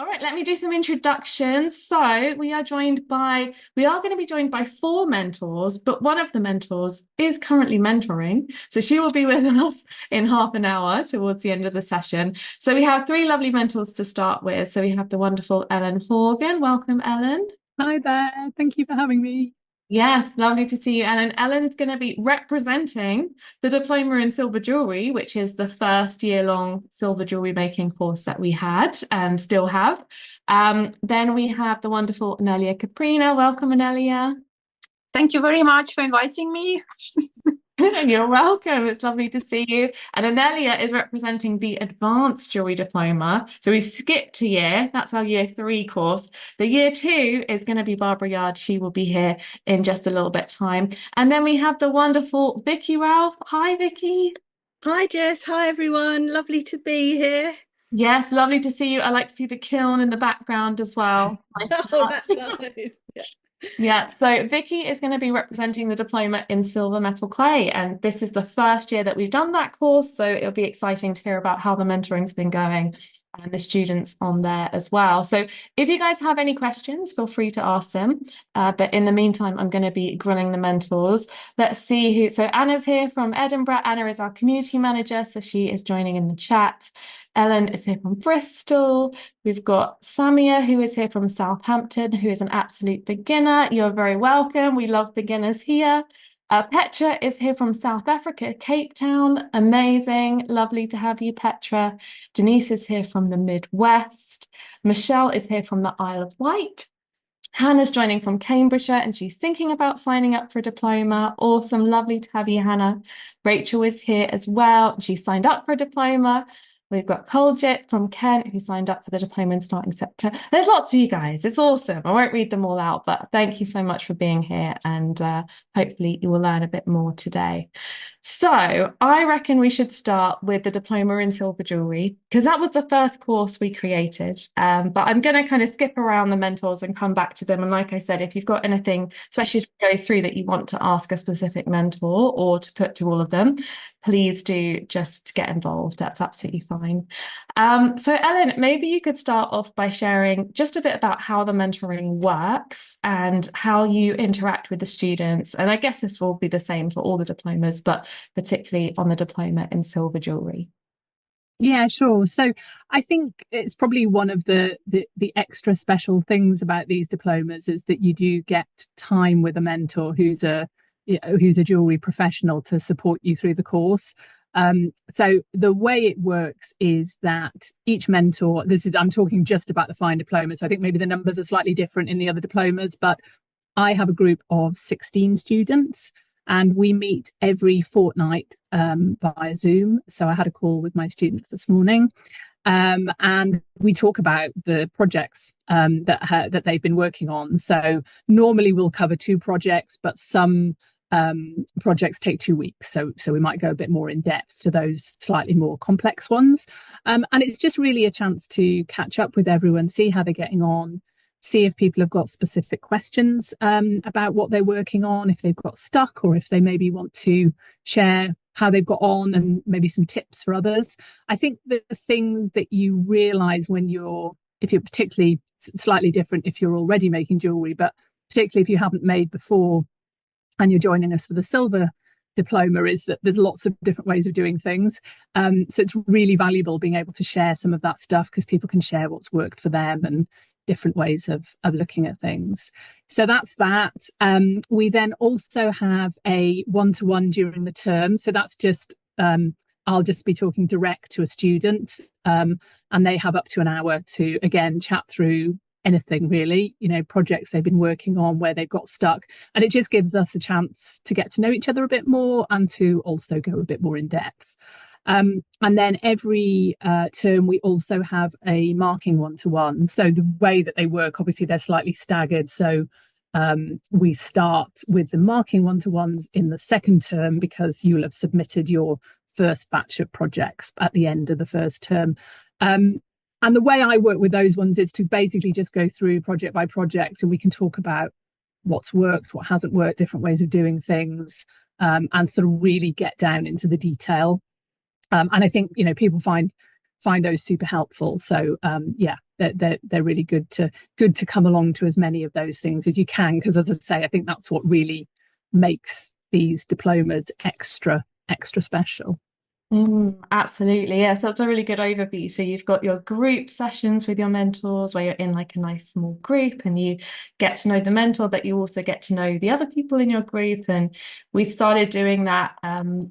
All right, let me do some introductions. So we are going to be joined by four mentors, but one of the mentors is currently mentoring. So she will be with us in half an hour towards the end of the session. So we have three lovely mentors to start with. So we have the wonderful Ellen Horgan. Welcome, Ellen. Hi there. Thank you for having me. Yes, lovely to see you, Ellen. Ellen's going to be representing the Diploma in Silver Jewelry, which is the first year-long silver jewelry making course that we had and still have. Then we have the wonderful Anelia Caprina. Welcome, Anelia. Thank you very much for inviting me. You're welcome. It's lovely to see you. And Anelia is representing the Advanced Jewelry Diploma. So we skipped a year. That's our year three course. The year two is going to be Barbara Yard. She will be here in just a little bit time. And then we have the wonderful Vicky Ralph. Hi, Vicky. Hi, Jess. Hi, everyone. Lovely to be here. Yes, lovely to see you. I like to see the kiln in the background as well. Nice Oh, that's nice. Yeah. Yeah, so Vicky is going to be representing the diploma in silver metal clay, and this is the first year that we've done that course, so it'll be exciting to hear about how the mentoring's been going and the students on there as well. So if you guys have any questions, feel free to ask them. But in the meantime, I'm going to be grilling the mentors. Let's see who. So Anna's here from Edinburgh. Anna is our community manager, so she is joining in the chat. Ellen is here from Bristol. We've got Samia, who is here from Southampton, who is an absolute beginner. You're very welcome. We love beginners here. Petra is here from South Africa, Cape Town. Amazing. Lovely to have you, Petra. Denise is here from the Midwest. Michelle is here from the Isle of Wight. Hannah's joining from Cambridgeshire and she's thinking about signing up for a diploma. Awesome. Lovely to have you, Hannah. Rachel is here as well. She signed up for a diploma. We've got Colgit from Kent who signed up for the diploma in starting September. There's lots of you guys. It's awesome. I won't read them all out, but thank you so much for being here and hopefully you will learn a bit more today. So I reckon we should start with the Diploma in Silver Jewelry because that was the first course we created. But I'm going to kind of skip around the mentors and come back to them. And like I said, if you've got anything, especially to go through that you want to ask a specific mentor or to put to all of them, please do just get involved. That's absolutely fine. So Ellen, maybe you could start off by sharing just a bit about how the mentoring works and how you interact with the students. And I guess this will be the same for all the diplomas, but particularly on the diploma in silver jewelry. Yeah, sure. So I think it's probably one of the extra special things about these diplomas is that you do get time with a mentor who's a jewelry professional to support you through the course. So the way it works is that each mentor, I'm talking just about the fine diploma, so I think maybe the numbers are slightly different in the other diplomas, but I have a group of 16 students and we meet every fortnight via Zoom. So I had a call with my students this morning and we talk about the projects that they've been working on. So normally we'll cover two projects, but some projects take 2 weeks. So we might go a bit more in depth to those slightly more complex ones. And it's just really a chance to catch up with everyone, see how they're getting on, see if people have got specific questions about what they're working on, if they've got stuck, or if they maybe want to share how they've got on and maybe some tips for others. I think the thing that you realize if you're particularly slightly different, if you're already making jewelry, but particularly if you haven't made before and you're joining us for the silver diploma, is that there's lots of different ways of doing things. So it's really valuable being able to share some of that stuff because people can share what's worked for them and different ways of looking at things. So that's that. We then also have a one-to-one during the term. So that's just, I'll just be talking direct to a student and they have up to an hour to, again, chat through anything really, projects they've been working on where they've got stuck. And it just gives us a chance to get to know each other a bit more and to also go a bit more in depth. And then every term we also have a marking one-to-one. So the way that they work, obviously they're slightly staggered. So we start with the marking one-to-ones in the second term because you'll have submitted your first batch of projects at the end of the first term. And the way I work with those ones is to basically just go through project by project and we can talk about what's worked, what hasn't worked, different ways of doing things, and sort of really get down into the detail. And I think, people find find those super helpful. So yeah, they're really good to come along to as many of those things as you can, because as I say, I think that's what really makes these diplomas extra special. Absolutely. Yeah. So that's a really good overview. So you've got your group sessions with your mentors where you're in like a nice small group and you get to know the mentor, but you also get to know the other people in your group. And we started doing that.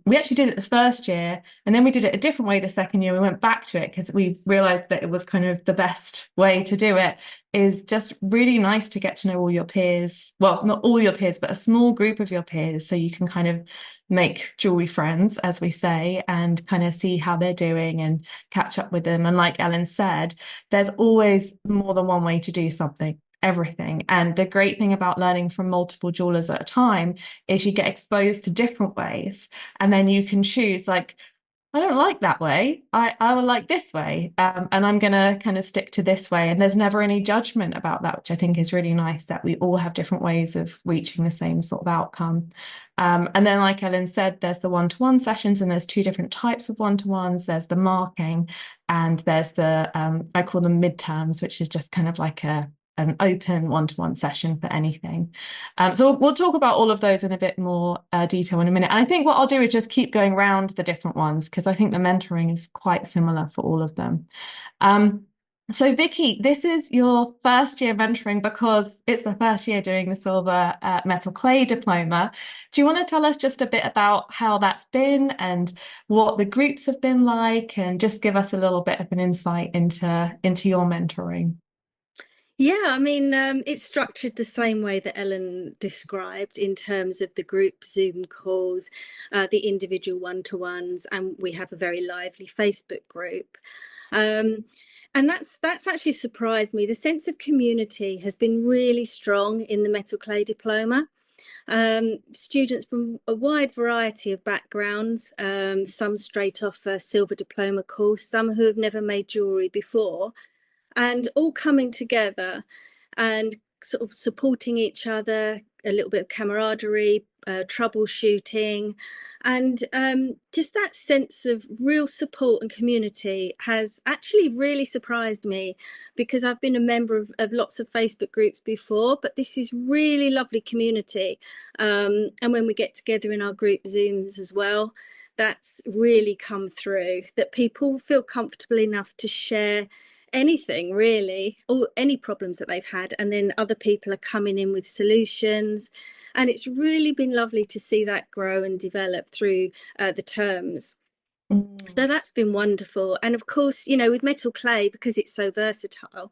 We actually did it the first year and then we did it a different way the second year. We went back to it because we realized that it was kind of the best way to do it. Is just really nice to get to know all your peers. Well, not all your peers, but a small group of your peers. So you can kind of make jewelry friends, as we say, and kind of see how they're doing and catch up with them. And like Ellen said, there's always more than one way to do something. Everything. And the great thing about learning from multiple jewelers at a time is you get exposed to different ways. And then you can choose, like, I don't like that way. I will like this way. And I'm going to kind of stick to this way. And there's never any judgment about that, which I think is really nice, that we all have different ways of reaching the same sort of outcome. And then, like Ellen said, there's the one-to-one sessions, and there's two different types of one-to-ones. There's the marking, and there's the, I call them midterms, which is just kind of like an open one-to-one session for anything. So we'll talk about all of those in a bit more detail in a minute. And I think what I'll do is just keep going around the different ones, because I think the mentoring is quite similar for all of them. So Vicky, this is your first year mentoring because it's the first year doing the silver metal clay diploma. Do you want to tell us just a bit about how that's been and what the groups have been like, and just give us a little bit of an insight into your mentoring? Yeah, I mean, it's structured the same way that Ellen described in terms of the group Zoom calls, the individual one-to-ones, and we have a very lively Facebook group. And that's actually surprised me. The sense of community has been really strong in the metal clay diploma. Students from a wide variety of backgrounds, some straight off a silver diploma course, some who have never made jewellery before, and all coming together and sort of supporting each other, a little bit of camaraderie, troubleshooting, and just that sense of real support and community has actually really surprised me, because I've been a member of lots of Facebook groups before, but this is really lovely community. And when we get together in our group Zooms as well, that's really come through, that people feel comfortable enough to share anything really, or any problems that they've had, and then other people are coming in with solutions, and it's really been lovely to see that grow and develop through the terms. So that's been wonderful. And of course, you know, with metal clay, because it's so versatile,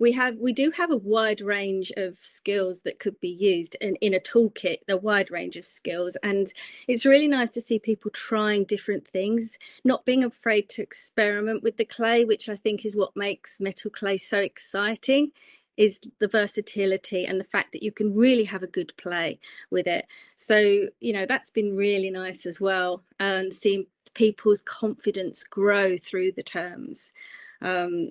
we do have a wide range of skills that could be used in a toolkit, a wide range of skills. And it's really nice to see people trying different things, not being afraid to experiment with the clay, which I think is what makes metal clay so exciting, is the versatility and the fact that you can really have a good play with it. So, you know, that's been really nice as well, and seeing people's confidence grow through the terms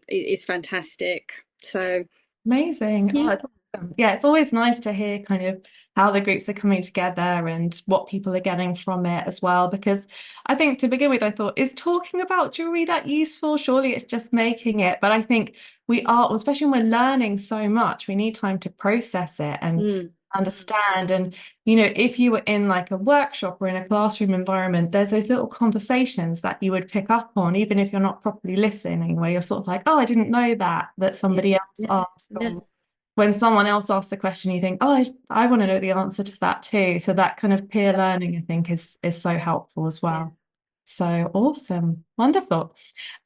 is fantastic. So amazing. yeah. Oh, awesome. Yeah, it's always nice to hear kind of how the groups are coming together and what people are getting from it as well. Because I think to begin with, I thought, is talking about jewelry that useful? Surely it's just making it. But I think we are, especially when we're learning so much, we need time to process it and understand. And, you know, if you were in like a workshop or in a classroom environment, there's those little conversations that you would pick up on, even if you're not properly listening, where you're sort of like, oh, I didn't know that somebody else asked. When someone else asks a question, you think, oh, I want to know the answer to that too. So that kind of peer learning, I think, is so helpful as well. So awesome. Wonderful.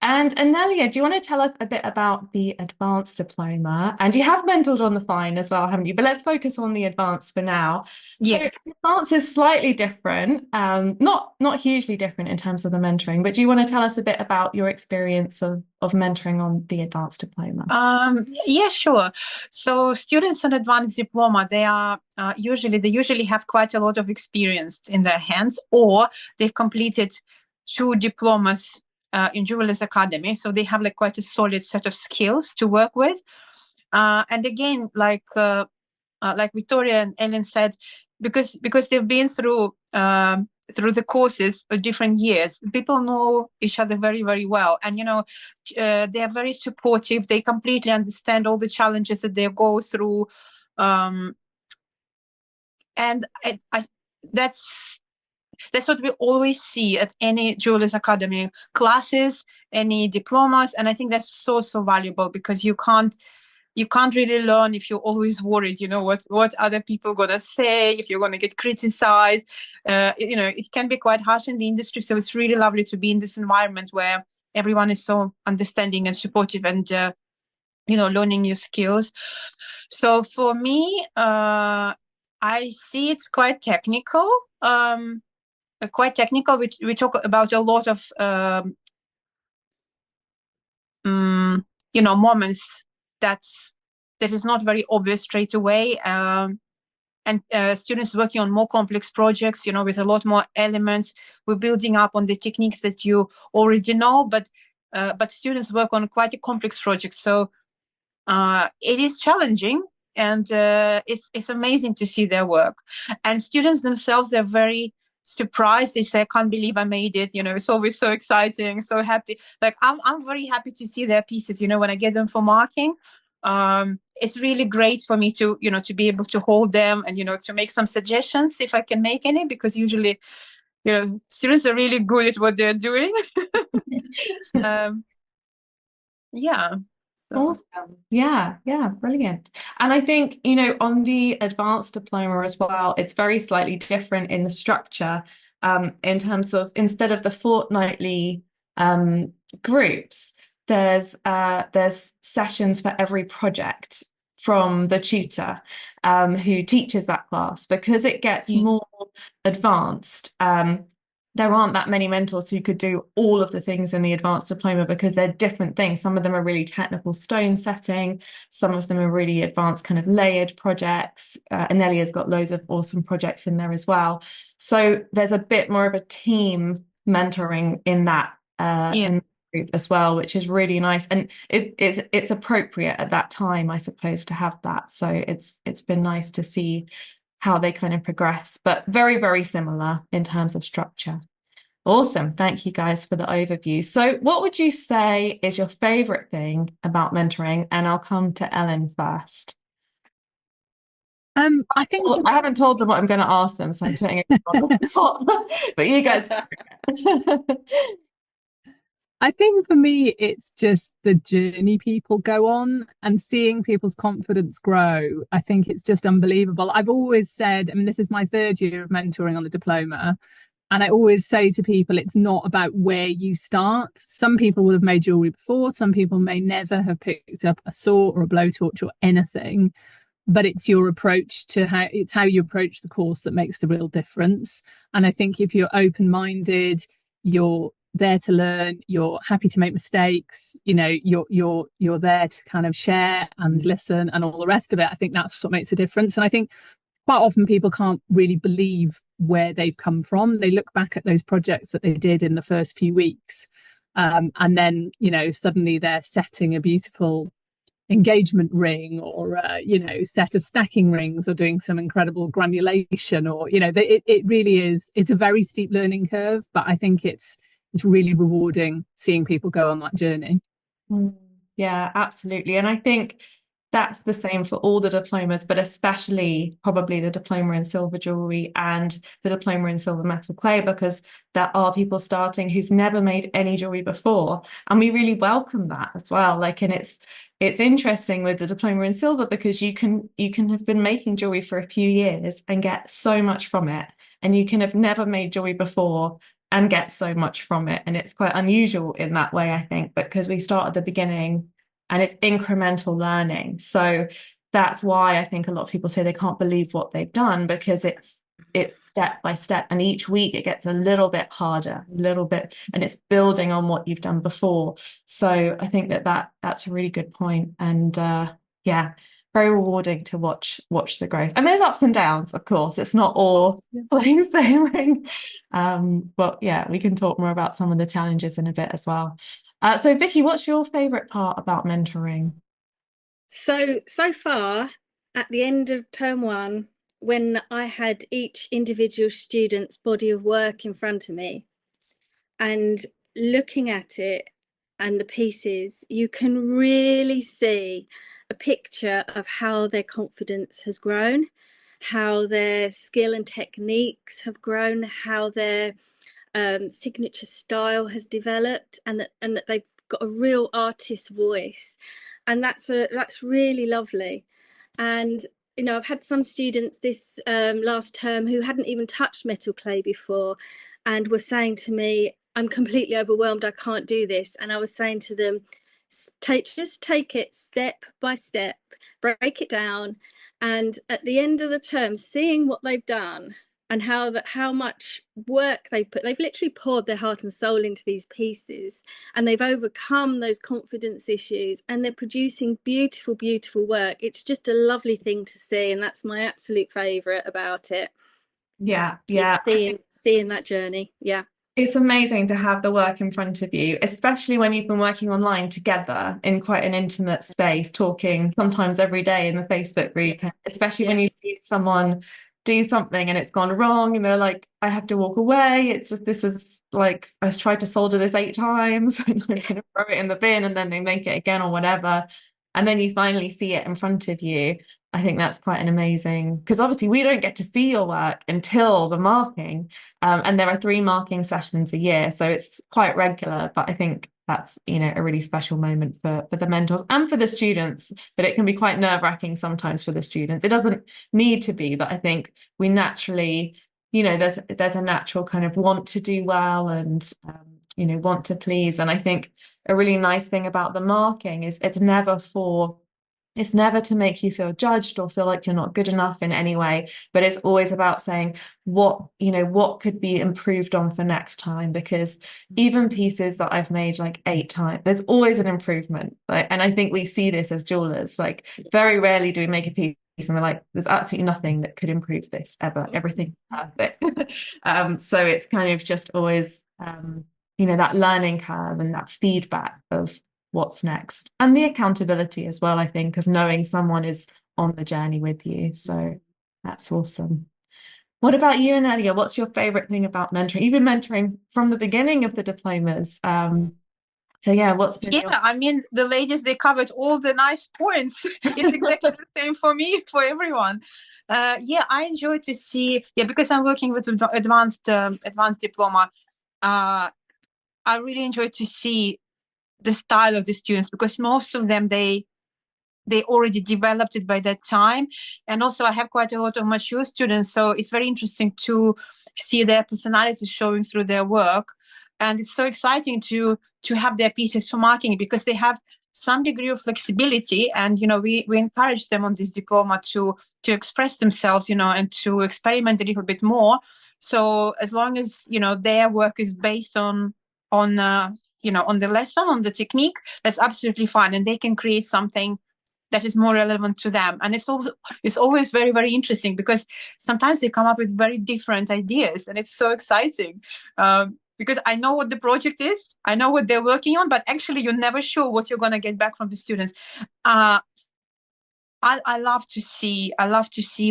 And Anelia, do you want to tell us a bit about the advanced diploma? And you have mentored on the fine as well, haven't you? But let's focus on the advanced for now. Yes. So the advanced is slightly different, not hugely different in terms of the mentoring, but do you want to tell us a bit about your experience of mentoring on the advanced diploma? Yeah, sure. So students on advanced diploma, they usually have quite a lot of experience in their hands, or they've completed 2 diplomas in Jewelers Academy, so they have like quite a solid set of skills to work with. And again, like Victoria and Ellen said, because they've been through through the courses of different years, people know each other very, very well. And, they are very supportive. They completely understand all the challenges that they go through. And that's what we always see at any Jewelers Academy classes, any diplomas. And I think that's so, so valuable, because you can't really learn if you're always worried, what other people gonna say, if you're gonna get criticized. It can be quite harsh in the industry. So it's really lovely to be in this environment where everyone is so understanding and supportive and, learning new skills. So for me, I see it's quite technical. We talk about a lot of, moments that is not very obvious straight away. And students working on more complex projects, with a lot more elements. We're building up on the techniques that you already know, but students work on quite a complex project. So it is challenging, and it's amazing to see their work. And students themselves, they're very surprised. They say, I can't believe I made it. It's always so exciting, so happy. Like I'm very happy to see their pieces, when I get them for marking. It's really great for me to, to be able to hold them and, to make some suggestions if I can make any, because usually, students are really good at what they're doing. Yeah. Awesome. Yeah, brilliant. And I think, on the advanced diploma as well, it's very slightly different in the structure, in terms of, instead of the fortnightly groups, there's sessions for every project from the tutor who teaches that class, because it gets more advanced. There aren't that many mentors who could do all of the things in the advanced diploma, because they're different things. Some of them are really technical stone setting. Some of them are really advanced kind of layered projects. Anelia's got loads of awesome projects in there as well. So there's a bit more of a team mentoring in that in the group as well, which is really nice. And it's appropriate at that time, I suppose, to have that. So it's been nice to see how they kind of progress, but very, very similar in terms of structure. Awesome. Thank you guys for the overview. So what would you say is your favorite thing about mentoring? And I'll come to Ellen first. I haven't told them what I'm going to ask them, so I'm putting it on the spot. But you guys. I think for me, it's just the journey people go on and seeing people's confidence grow. I think it's just unbelievable. I've always said, this is my third year of mentoring on the diploma, and I always say to people, it's not about where you start. Some people will have made jewelry before. Some people may never have picked up a saw or a blowtorch or anything, but it's your approach to how you approach the course that makes the real difference. And I think if you're open-minded, you're there to learn, you're happy to make mistakes, you're there to kind of share and listen and all the rest of it. I think that's what makes a difference. And I think quite often people can't really believe where they've come from. They look back at those projects that they did in the first few weeks, and then suddenly they're setting a beautiful engagement ring, or set of stacking rings, or doing some incredible granulation, or it really is, it's a very steep learning curve, but I think it's really rewarding seeing people go on that journey. Yeah, absolutely. And I think that's the same for all the diplomas, but especially probably the diploma in silver jewelry and the diploma in silver metal clay, because there are people starting who've never made any jewelry before, and we really welcome that as well. And it's interesting with the diploma in silver, because you can have been making jewelry for a few years and get so much from it, and you can have never made jewelry before and get so much from it. And it's quite unusual in that way, I think, because we start at the beginning and it's incremental learning. So that's why I think a lot of people say they can't believe what they've done, because it's step by step, and each week it gets a little bit harder, and it's building on what you've done before. So I think that's a really good point. And very rewarding to watch the growth. And there's ups and downs, of course. It's not all plain sailing. But yeah, we can talk more about some of the challenges in a bit as well. So Vicky, what's your favorite part about mentoring? So far, at the end of term one, when I had each individual student's body of work in front of me and looking at it and the pieces, you can really see a picture of how their confidence has grown, how their skill and techniques have grown, how their signature style has developed, and that they've got a real artist's voice, and that's really lovely. And I've had some students this last term who hadn't even touched metal clay before, and were saying to me, "I'm completely overwhelmed. I can't do this." And I was saying to them, just take it step by step, break it down, and at the end of the term, seeing what they've done and how much work they've literally poured their heart and soul into these pieces, and they've overcome those confidence issues, and they're producing beautiful, beautiful work. It's just a lovely thing to see, and that's my absolute favorite about it. Yeah, seeing that journey. Yeah. It's amazing to have the work in front of you, especially when you've been working online together in quite an intimate space, talking sometimes every day in the Facebook group, especially when you see someone do something and it's gone wrong and they're like, I have to walk away. It's just, this is like, I've tried to solder this 8 times and I'm going to throw it in the bin, and then they make it again or whatever. And then you finally see it in front of you. I think that's quite an amazing, because obviously we don't get to see your work until the marking. And there are 3 marking sessions a year, so it's quite regular. But I think that's, a really special moment for the mentors and for the students. But it can be quite nerve-wracking sometimes for the students. It doesn't need to be, but I think we naturally, there's a natural kind of want to do well and want to please. And I think a really nice thing about the marking is it's never to make you feel judged or feel like you're not good enough in any way, but it's always about saying what could be improved on for next time, because even pieces that I've made like 8 times, there's always an improvement. And I think we see this as jewelers, like very rarely do we make a piece and we're like, there's absolutely nothing that could improve this ever, everything's perfect. So it's kind of just always that learning curve and that feedback of what's next, and the accountability as well, I think, of knowing someone is on the journey with you. So that's awesome. What about you, Anelia? What's your favorite thing about mentoring? You've been mentoring from the beginning of the diplomas. So yeah, what's been I mean, the ladies, they covered all the nice points. It's exactly the same for me, for everyone. I enjoy to see, because I'm working with advanced diploma. I really enjoy to see the style of the students, because most of them, they already developed it by that time. And also I have quite a lot of mature students, so it's very interesting to see their personalities showing through their work. And it's so exciting to have their pieces for marking, because they have some degree of flexibility, and we encourage them on this diploma to express themselves, and to experiment a little bit more. So as long as their work is based on the lesson, on the technique, that's absolutely fine, and they can create something that is more relevant to them. And it's always very, very interesting, because sometimes they come up with very different ideas, and it's so exciting, because I know what the project is, I know what they're working on, but actually you're never sure what you're going to get back from the students. I love to see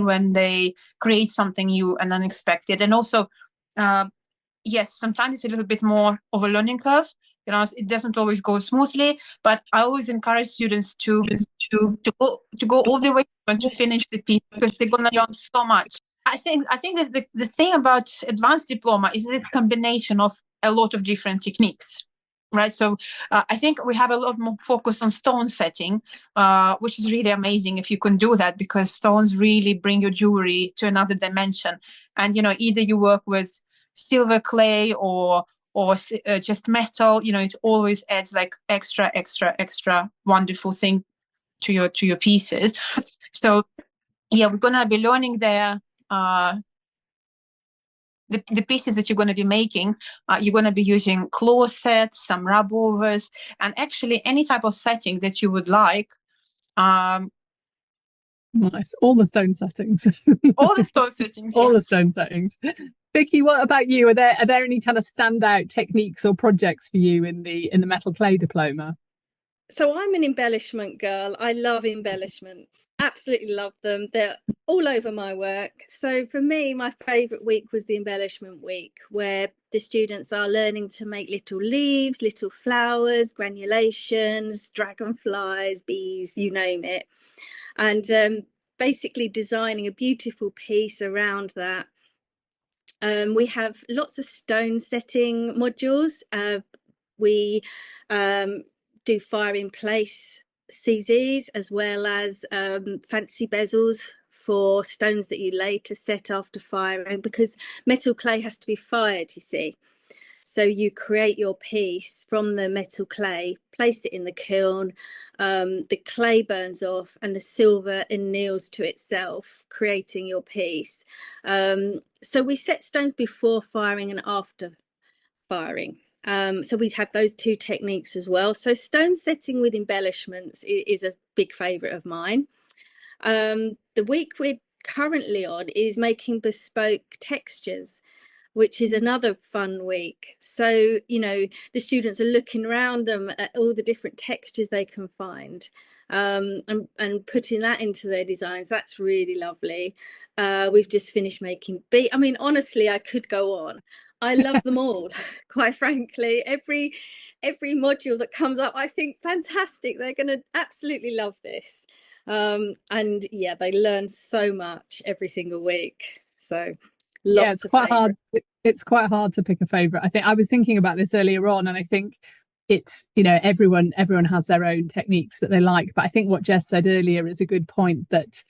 when they create something new and unexpected. And also, yes, sometimes it's a little bit more of a learning curve. It doesn't always go smoothly, but I always encourage students to go all the way and to finish the piece, because they're gonna learn so much. I think that the thing about advanced diploma is the combination of a lot of different techniques, right? So I think we have a lot more focus on stone setting, which is really amazing if you can do that, because stones really bring your jewelry to another dimension. And either you work with silver, clay, or just metal, it always adds like extra wonderful thing to your pieces. So we're gonna be learning there. The pieces that you're going to be making, you're going to be using claw sets, some rub overs, and actually any type of setting that you would like. Nice. All the stone settings. All the stone settings. All the stone settings. Vicky, what about you? Are there any kind of standout techniques or projects for you in the metal clay diploma? So I'm an embellishment girl. I love embellishments. Absolutely love them. They're all over my work. So for me, my favourite week was the embellishment week, where the students are learning to make little leaves, little flowers, granulations, dragonflies, bees, you name it. And basically designing a beautiful piece around that. We have lots of stone setting modules. We do fire in place CZs, as well as fancy bezels for stones that you later set after firing, because metal clay has to be fired, you see. So you create your piece from the metal clay, place it in the kiln, the clay burns off and the silver anneals to itself, creating your piece. So we set stones before firing and after firing. So we'd have those two techniques as well. So stone setting with embellishments is a big favourite of mine. The week we're currently on is making bespoke textures, which is another fun week. So, you know, the students are looking around them at all the different textures they can find, and putting that into their designs. That's really lovely. We've just finished making I mean, honestly, I could go on. I love them all, quite frankly. Every module that comes up, I think, fantastic. They're going to absolutely love this. And yeah, they learn so much every single week. So yeah, it's quite hard. It's quite hard to pick a favorite. I think I was thinking about this earlier on, and I think it's, you know, everyone has their own techniques that they like. But I think what Jess said earlier is a good point, that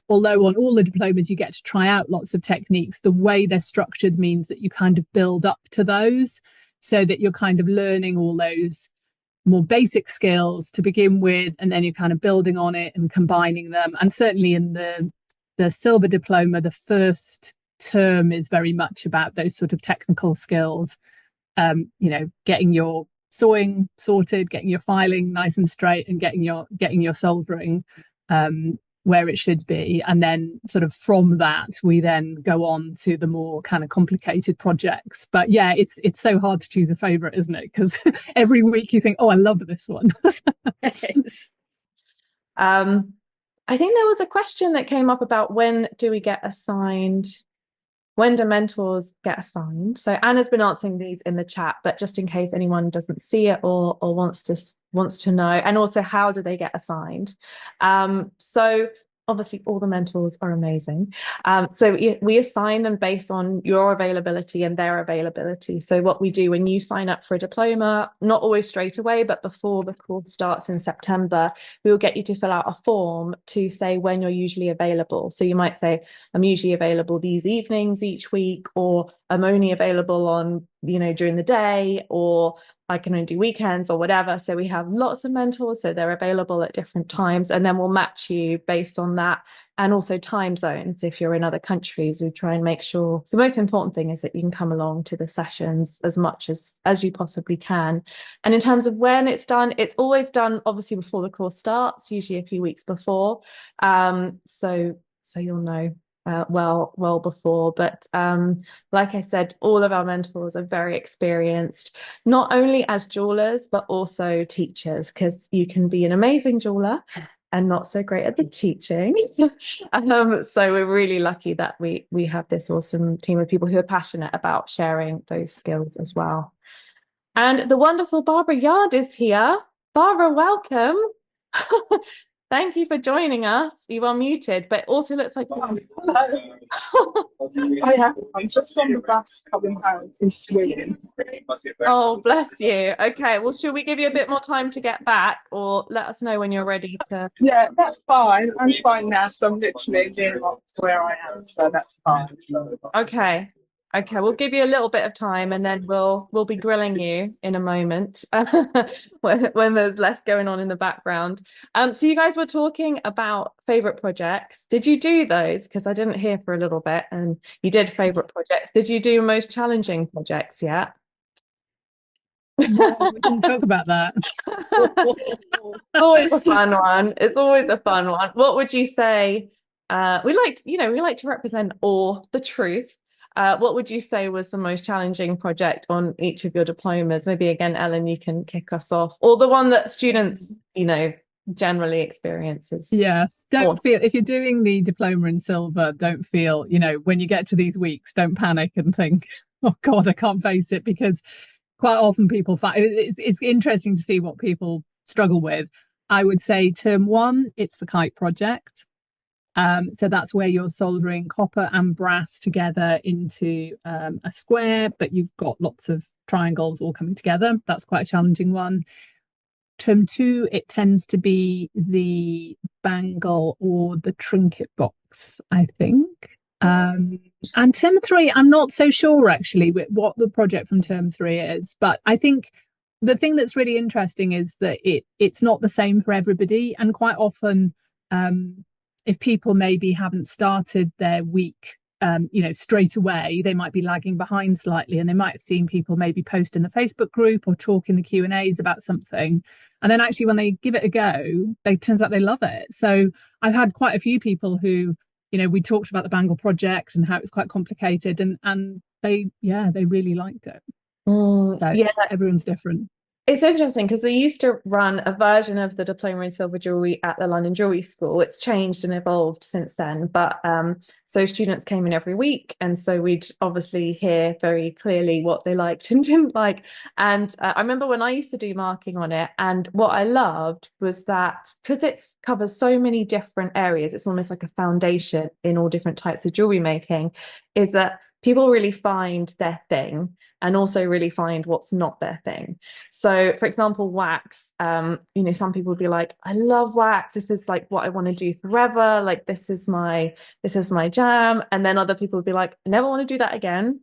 although on all the diplomas you get to try out lots of techniques, the way they're structured means that you kind of build up to those, so that you're kind of learning all those more basic skills to begin with, and then you're kind of building on it and combining them. And certainly in the silver diploma, the first term is very much about those sort of technical skills, you know, getting your sawing sorted, getting your filing nice and straight, and getting your soldering where it should be. And then sort of from that we then go on to the more kind of complicated projects. But yeah, it's so hard to choose a favorite, isn't it? Because every week you think, oh, I love this one. I think there was a question that came up about when do mentors get assigned? So Anna's been answering these in the chat, but just in case anyone doesn't see it or wants to know, and also how do they get assigned? So obviously all the mentors are amazing. So we assign them based on your availability and their availability. So what we do when you sign up for a diploma, not always straight away, but before the course starts in September, we will get you to fill out a form to say when you're usually available. So you might say, I'm usually available these evenings each week, or I'm only available on, you know, during the day, or I can only do weekends or whatever. So we have lots of mentors, so they're available at different times, and then we'll match you based on that. And also time zones. If you're in other countries, we try and make sure. So the most important thing is that you can come along to the sessions as much as you possibly can. And in terms of when it's done, it's always done obviously before the course starts, usually a few weeks before. So you'll know well before. But like I said, all of our mentors are very experienced, not only as jewelers but also teachers, because you can be an amazing jeweler and not so great at the teaching. So we're really lucky that we have this awesome team of people who are passionate about sharing those skills as well. And the wonderful Barbara Yard is here. Barbara, welcome. Thank you for joining us. You are muted, but it also looks like Hello. I'm just on the bus coming home from Sweden. Oh, bless you. Okay, well, should we give you a bit more time to get back, or let us know when you're ready to? Yeah, that's fine. I'm fine now, so I'm literally near to where I am, so that's fine. Okay, we'll give you a little bit of time, and then we'll be grilling you in a moment when there's less going on in the background. So you guys were talking about favorite projects. Did you do those? Because I didn't hear for a little bit, and you did favorite projects. Did you do most challenging projects yet? Yeah, we can talk about that. Always a fun one. It's always a fun one. What would you say? We like to represent all the truth. What would you say was the most challenging project on each of your diplomas? Maybe again, Ellen, you can kick us off, or the one that students, generally experiences. Yes, Or don't feel, if you're doing the diploma in silver, don't feel, when you get to these weeks, don't panic and think, oh God, I can't face it, because quite often people find it's interesting to see what people struggle with. I would say term one, it's the kite project. So that's where you're soldering copper and brass together into a square, but you've got lots of triangles all coming together. That's quite a challenging one. Term two, it tends to be the bangle or the trinket box, I think. And term three, I'm not so sure actually with what the project from term three is, but I think the thing that's really interesting is that it's not the same for everybody, and quite often, if people maybe haven't started their week straight away, they might be lagging behind slightly, and they might have seen people maybe post in the Facebook group or talk in the Q&As about something, and then actually when they give it a go, they turns out they love it. So I've had quite a few people who, we talked about the Bangle project and how it was quite complicated, and they really liked it. So everyone's different. It's interesting because we used to run a version of the Diploma in Silver Jewellery at the London Jewellery School. It's changed and evolved since then, but so students came in every week, and so we'd obviously hear very clearly what they liked and didn't like. And I remember when I used to do marking on it, and what I loved was that because it covers so many different areas, it's almost like a foundation in all different types of jewellery making, is that people really find their thing and also really find what's not their thing. So, for example, wax, some people would be like, I love wax. This is like what I want to do forever. Like, this is my jam. And then other people would be like, I never want to do that again.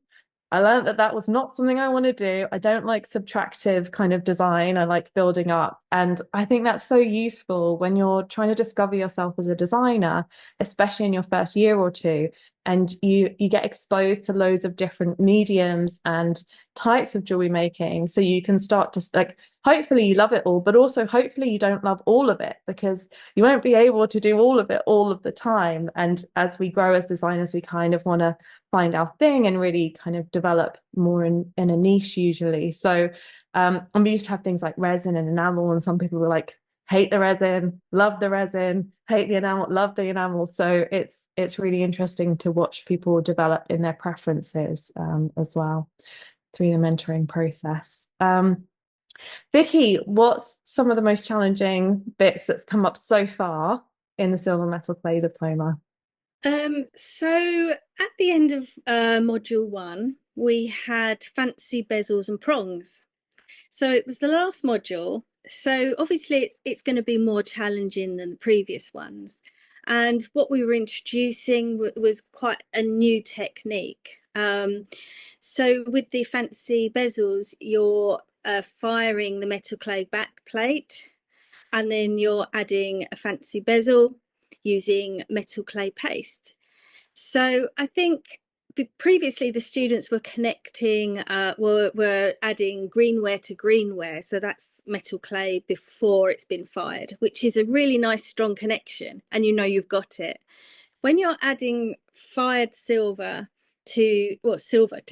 I learned that was not something I want to do. I don't like subtractive kind of design. I like building up. And I think that's so useful when you're trying to discover yourself as a designer, especially in your first year or two. And you get exposed to loads of different mediums and types of jewelry making. So you can start to hopefully you love it all, but also hopefully you don't love all of it, because you won't be able to do all of it all of the time. And as we grow as designers, we kind of want to find our thing and really kind of develop more in a niche usually. So we used to have things like resin and enamel, and some people were like, hate the resin, love the resin, hate the enamel, love the enamel. So it's really interesting to watch people develop in their preferences as well through the mentoring process. Vicky, what's some of the most challenging bits that's come up so far in the silver metal clay diploma? So at the end of module 1, we had fancy bezels and prongs. So it was the last module. So obviously it's going to be more challenging than the previous ones. And what we were introducing was quite a new technique. So with the fancy bezels, you're firing the metal clay back plate, and then you're adding a fancy bezel using metal clay paste. So I think previously the students were connecting, were adding greenware to greenware. So that's metal clay before it's been fired, which is a really nice strong connection, and you've got it. When you're adding fired silver to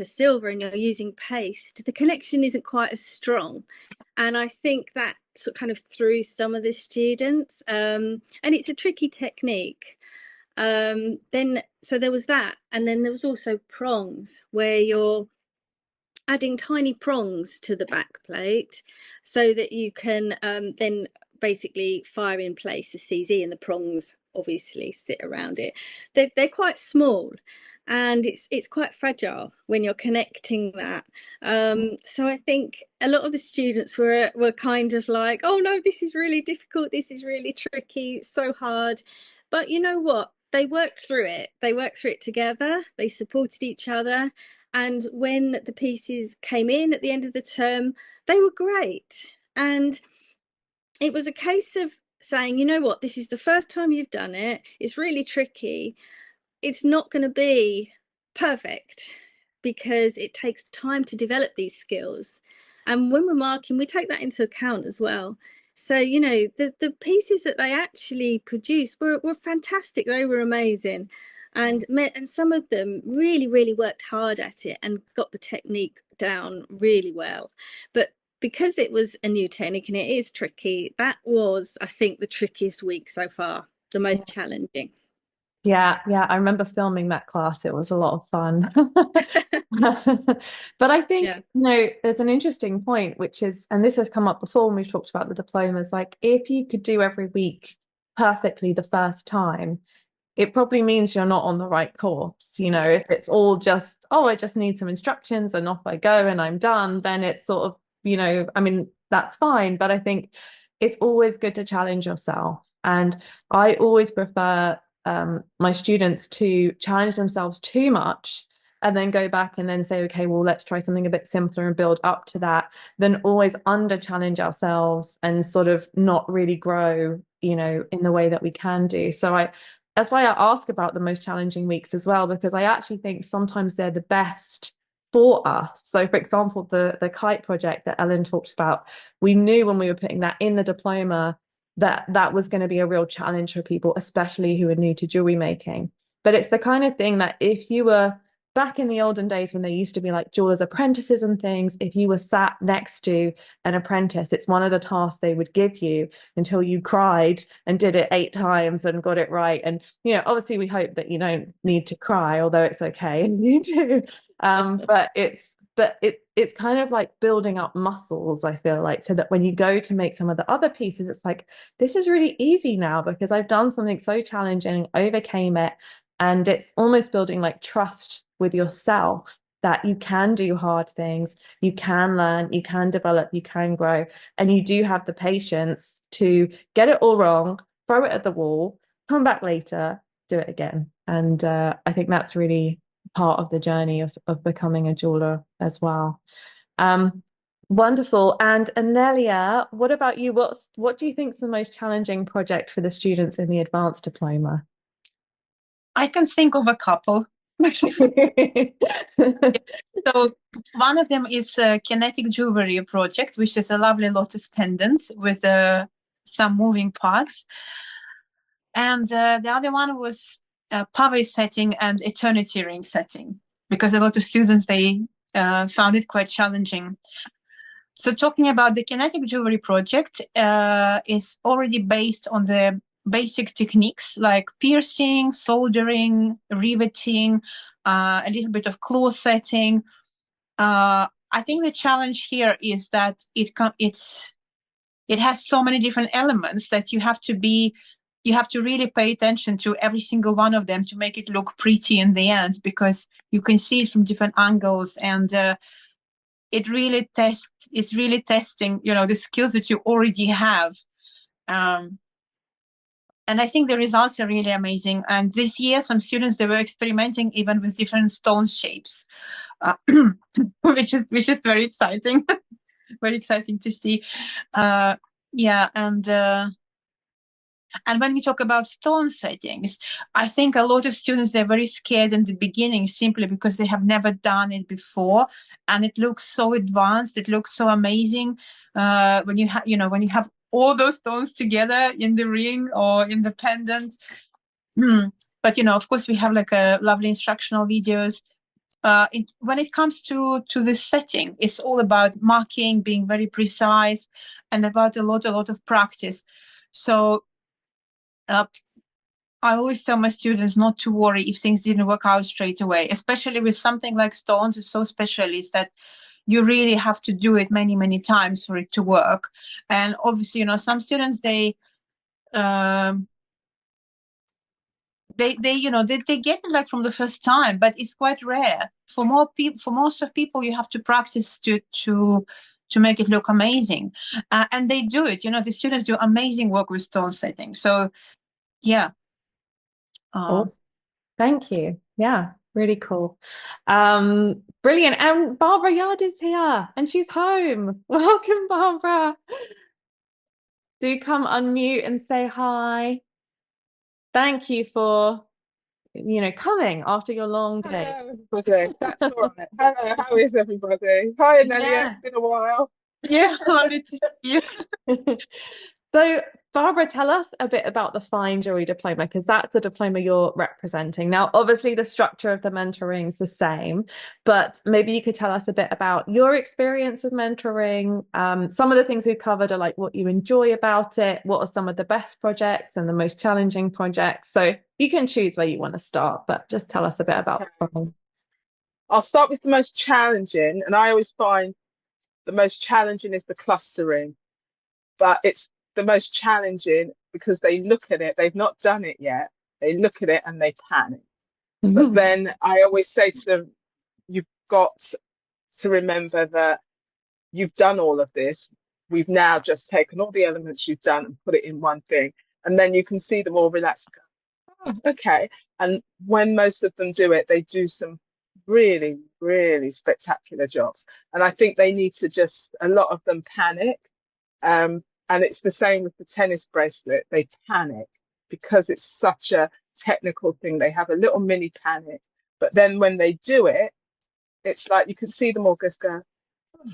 silver and you're using paste, the connection isn't quite as strong. And I think that kind of threw some of the students, and it's a tricky technique. So there was that, and then there was also prongs, where you're adding tiny prongs to the back plate so that you can then basically fire in place the CZ, and the prongs obviously sit around it. They're quite small, and it's quite fragile when you're connecting that. So I think a lot of the students were kind of like, oh no, this is really difficult, this is really tricky, it's so hard. But you know what? They worked through it. They worked through it together. They supported each other. And when the pieces came in at the end of the term, they were great. And it was a case of saying, you know what, this is the first time you've done it. It's really tricky. It's not going to be perfect, because it takes time to develop these skills. And when we're marking, we take that into account as well. So, the pieces that they actually produced were fantastic. They were amazing. And some of them really, really worked hard at it and got the technique down really well. But because it was a new technique and it is tricky, that was, I think, the trickiest week so far, the most challenging. Yeah, I remember filming that class. It was a lot of fun. But I think, Yeah. there's an interesting point, which is, and this has come up before when we've talked about the diplomas, like if you could do every week perfectly the first time, it probably means you're not on the right course. If it's all just, oh, I just need some instructions and off I go and I'm done, then it's sort of, I mean, that's fine. But I think it's always good to challenge yourself. And I always prefer my students to challenge themselves too much and then go back and then say, okay, well, let's try something a bit simpler and build up to that, then always under challenge ourselves and sort of not really grow, in the way that we can do. So that's why I ask about the most challenging weeks as well, because I actually think sometimes they're the best for us. So for example, the kite project that Ellen talked about, we knew when we were putting that in the diploma that was going to be a real challenge for people, especially who are new to jewelry making. But it's the kind of thing that if you were back in the olden days when there used to be like jewelers apprentices and things, if you were sat next to an apprentice, it's one of the tasks they would give you until you cried and did it 8 times and got it right. And obviously we hope that you don't need to cry, although it's okay and you do. But it's kind of like building up muscles, I feel like, so that when you go to make some of the other pieces, it's like, this is really easy now because I've done something so challenging, overcame it. And it's almost building like trust with yourself that you can do hard things, you can learn, you can develop, you can grow, and you do have the patience to get it all wrong, throw it at the wall, come back later, do it again. And I think that's really part of the journey of becoming a jeweler as well. Wonderful. And Anelia, what about you? What do you think is the most challenging project for the students in the advanced diploma? I can think of a couple. So one of them is a kinetic jewelry project, which is a lovely lotus pendant with some moving parts. And the other one was pave setting and eternity ring setting, because a lot of students, they found it quite challenging. So talking about the kinetic jewelry project is already based on the basic techniques like piercing, soldering, riveting, a little bit of claw setting. I think the challenge here is that it has so many different elements that you have to really pay attention to every single one of them to make it look pretty in the end, because you can see it from different angles, and it's really testing, the skills that you already have. And I think the results are really amazing. And this year, some students, they were experimenting even with different stone shapes, which is very exciting, very exciting to see. And when we talk about stone settings, I think a lot of students, they're very scared in the beginning simply because they have never done it before, and it looks so advanced, it looks so amazing when you have all those stones together in the ring or in the pendant. But of course, we have like a lovely instructional videos. When it comes to this setting, it's all about marking, being very precise, and about a lot of practice. So I always tell my students not to worry if things didn't work out straight away, especially with something like stones. It's so specialist that you really have to do it many, many times for it to work. And obviously, some students, they get it like from the first time, but it's quite rare. For most of people, you have to practice to make it look amazing, and they do it. The students do amazing work with stone setting. So yeah. Awesome. Thank you. Yeah, really cool. Brilliant. And Barbara Yard is here and she's home. Welcome, Barbara. Do come unmute and say hi. Thank you for, coming after your long day. Hello, everybody. That's all right. Hello, how is everybody? Hi, Anelia. Yeah. It's been a while. Yeah, lovely to see you. So, Barbara, tell us a bit about the Fine Jewelry Diploma, because that's the diploma you're representing. Now, obviously, the structure of the mentoring is the same, but maybe you could tell us a bit about your experience of mentoring. Some of the things we've covered are like what you enjoy about it, what are some of the best projects and the most challenging projects. So you can choose where you want to start, but just tell us a bit about Fine. I'll start with the most challenging, and I always find the most challenging is the clustering, but it's the most challenging because they look at it, they've not done it yet, they look at it and they panic. But then I always say to them, you've got to remember that you've done all of this. We've now just taken all the elements you've done and put it in one thing. And then you can see them all relax and go, oh, okay. And when most of them do it, they do some really, really spectacular jobs. And I think they need to a lot of them panic. And it's the same with the tennis bracelet. They panic because it's such a technical thing. They have a little mini panic. But then when they do it, it's like you can see them all just go, oh,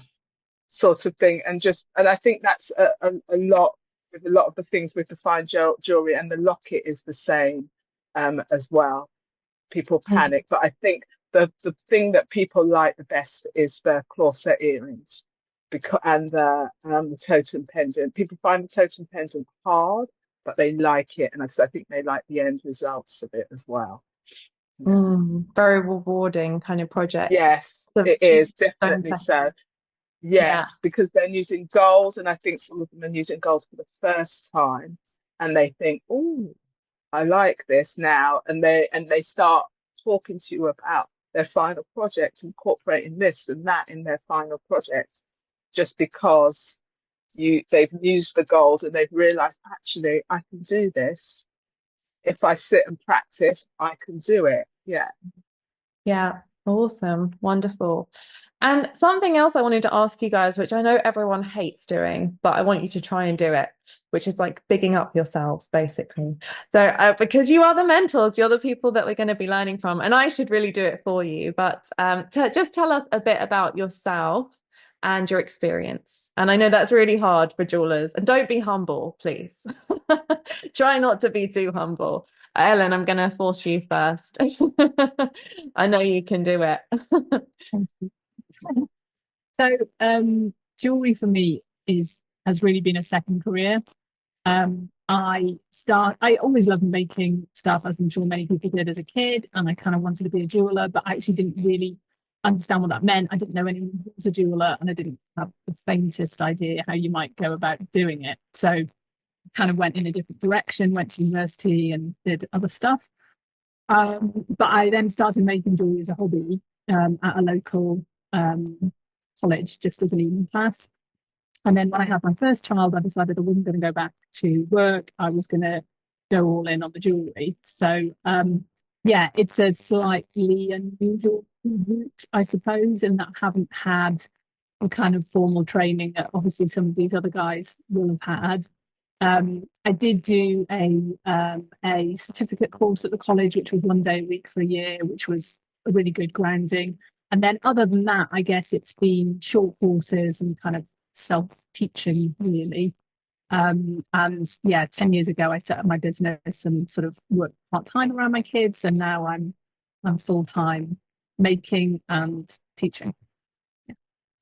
sort of thing. And I think that's a lot with a lot of the things with the fine jewelry, and the locket is the same as well. People panic. But I think the thing that people like the best is the claw set earrings. And the totem pendant. People find the totem pendant hard, but they like it, and I think they like the end results of it as well. Yeah. Very rewarding kind of project. Yes, it is definitely so. Yes, because they're using gold, and I think some of them are using gold for the first time, and they think, "Oh, I like this now," and they start talking to you about their final project, incorporating this and that in their final project. Just because they've used the gold and they've realized, actually, I can do this. If I sit and practice, I can do it. Yeah. Yeah. Awesome. Wonderful. And something else I wanted to ask you guys, which I know everyone hates doing, but I want you to try and do it, which is like bigging up yourselves, basically. So because you are the mentors, you're the people that we're going to be learning from, and I should really do it for you. But just tell us a bit about yourself and your experience. And I know that's really hard for jewelers. And don't be humble, please. Try not to be too humble. Ellen, I'm going to force you first. I know you can do it. So jewelry for me has really been a second career. I always loved making stuff, as I'm sure many people did as a kid, and I kind of wanted to be a jeweler, but I actually didn't really understand what that meant. I didn't know anyone who was a jeweler, and I didn't have the faintest idea how you might go about doing it. So kind of went in a different direction, went to university and did other stuff. But I then started making jewelry as a hobby at a local college, just as an evening class. And then when I had my first child, I decided I wasn't going to go back to work. I was going to go all in on the jewelry. So yeah, it's a slightly unusual route, I suppose, in that I haven't had a kind of formal training that obviously some of these other guys will have had. I did do a certificate course at the college, which was 1 day a week for a year, which was a really good grounding. And then other than that, I guess it's been short courses and kind of self-teaching, really. And yeah, 10 years ago, I set up my business and sort of worked part-time around my kids. And now I'm full-time making and teaching. Yeah.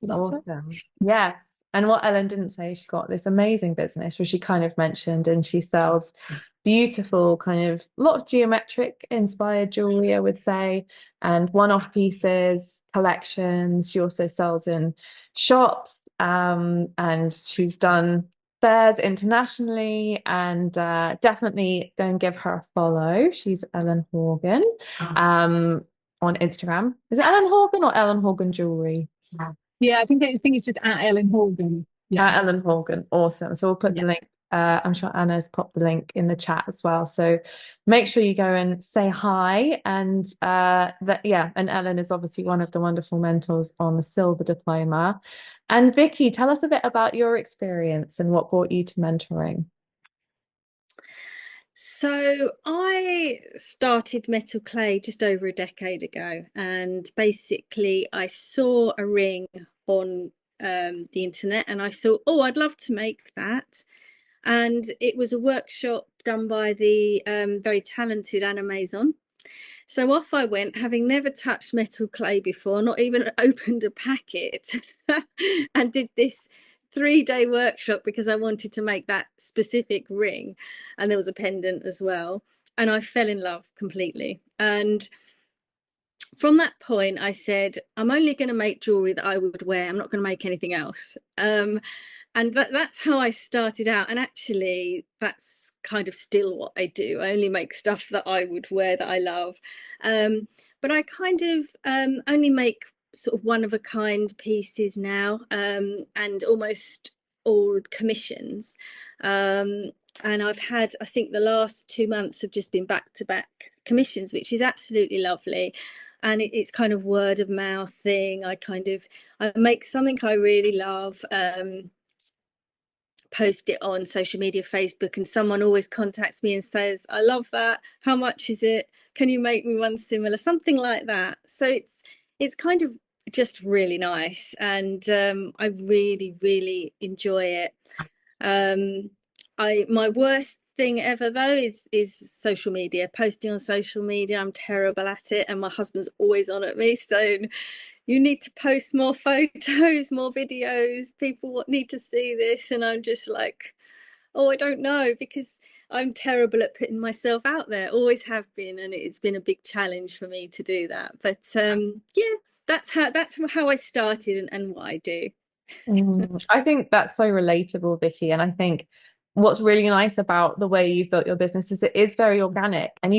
So awesome. Yes. And what Ellen didn't say, she's got this amazing business, which she kind of mentioned, and she sells beautiful kind of a lot of geometric inspired jewelry, I would say, and one-off pieces, collections. She also sells in shops, and she's done fairs internationally, and definitely go and give her a follow. She's Ellen Horgan on Instagram. Is it Ellen Horgan or Ellen Horgan Jewelry? Yeah, I think it's just at Ellen Horgan. Yeah, Ellen Horgan. Awesome. So we'll put the link. I'm sure Anna's popped the link in the chat as well. So make sure you go and say hi. And and Ellen is obviously one of the wonderful mentors on the Silver Diploma. And Vicky, tell us a bit about your experience and what brought you to mentoring. So I started metal clay just over a decade ago, and basically I saw a ring on the internet and I thought, oh, I'd love to make that. And it was a workshop done by the very talented Anna Maison. So off I went, having never touched metal clay before, not even opened a packet, and did this 3-day workshop because I wanted to make that specific ring. And there was a pendant as well. And I fell in love completely. And from that point, I said, I'm only going to make jewelry that I would wear. I'm not going to make anything else. And that's how I started out. And actually, that's kind of still what I do. I only make stuff that I would wear, that I love. But I kind of only make sort of one-of-a-kind pieces now, and almost all commissions. And I've had, I think the last 2 months have just been back-to-back commissions, which is absolutely lovely. And it's kind of word of mouth thing. I make something I really love, post it on social media, Facebook, and someone always contacts me and says, I love that. How much is it? Can you make me one similar? Something like that. So it's kind of just really nice. And I really, really enjoy it. My worst thing ever though is social media, posting on social media. I'm terrible at it, and my husband's always on at me, so you need to post more photos, more videos, people need to see this. And I'm just like, oh, I don't know, because I'm terrible at putting myself out there, always have been, and it's been a big challenge for me to do that. But yeah, that's how I started and what I do. I think that's so relatable, Vicky. And I think what's really nice about the way you've built your business is it is very organic, and